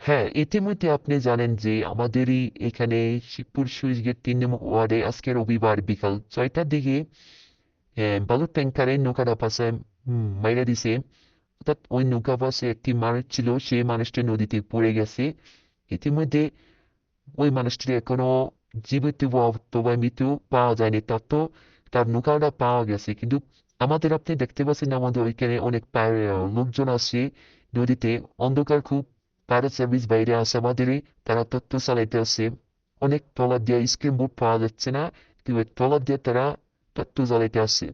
হ্যাঁ, ইতিমধ্যে আপনি জানেন যে আমাদেরই এখানে শিবপুর সুইচ গেট ৩ নম্বর ওয়ার্ডে আজকে রবিবার বিকাল ৬টার দিকে বালুর ট্যাঙ্কারে নৌকাটা পাশে মাইরা দিছে। অর্থাৎ ওই নৌকা পাশে একটি মানুষ ছিল, সেই মানুষটি নদীতে পড়ে গেছে। ইতিমধ্যে ওই মানুষটি এখনো জীবিত অথবা মৃত পাওয়া যায়নি। তার নৌকাটা পাওয়া গেছে, কিন্তু আমাদের আপনি দেখতে পাচ্ছেন আমাদের ওইখানে অনেক লোকজন আছে নদীতে। অন্ধকার খুব, ফায়ার সার্ভিস বাইরে আছে আমাদেরই, তারা তথ্য চালাইতে আছে। অনেক ট্রলার দিয়ে, স্ক্রিন বোর্ড পাওয়া যাচ্ছে না, কিন্তু ট্রলার দিয়ে তারা তথ্য চালাইতে আছে।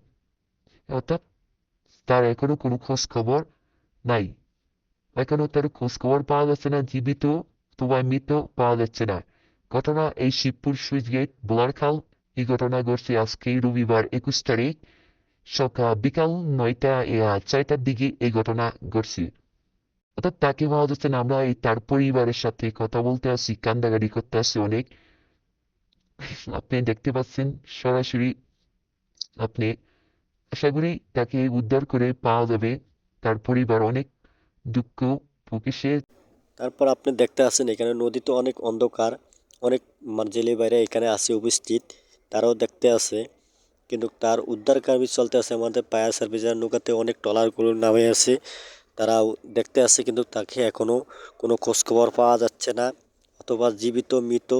অর্থাৎ তার এখনো কোনো খোঁজ খবর নাই। এখনো তার খোঁজ খবর পাওয়া যাচ্ছে না, জীবিত অথবা মৃত পাওয়া যাচ্ছে না। ঘটনা এই শিবপুর সুইচ গেট বোলারখাল। এই ঘটনা ঘটছে আজকে রবিবার 21 তারিখ সকাল বিকাল 9টা 4টার দিকে এই ঘটনা ঘটছে। অর্থাৎ তাকে পাওয়া যাচ্ছে না। আমরা তার পরিবারের সাথে কথা বলতে আসি, কান্দাকাটি করতে আসি অনেক। আপনি দেখতে পাচ্ছেন সরাসরি। আপনি আশা করি তাকে উদ্ধার করে পাওয়া যাবে। তার পরিবার অনেক দুঃখ প্রকাশে। তারপর আপনি দেখতে আছেন এখানে নদীতে অনেক অন্ধকার, অনেক জেলে বাইরে এখানে আছে উপস্থিত, তারাও দেখতে আছে। কিন্তু তার উদ্ধার কার্য চলতে আছে। আমাদের ফায়ার সার্ভিসের নৌকাতে অনেক ট্রলারগুলো নামে আছে, তারাও দেখতে আছে, কিন্তু তাকে এখনো কোনো খোঁজ খবর পাওয়া যাচ্ছে না, অথবা জীবিত মৃত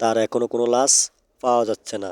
তার এখনো কোনো লাশ পাওয়া যাচ্ছে না।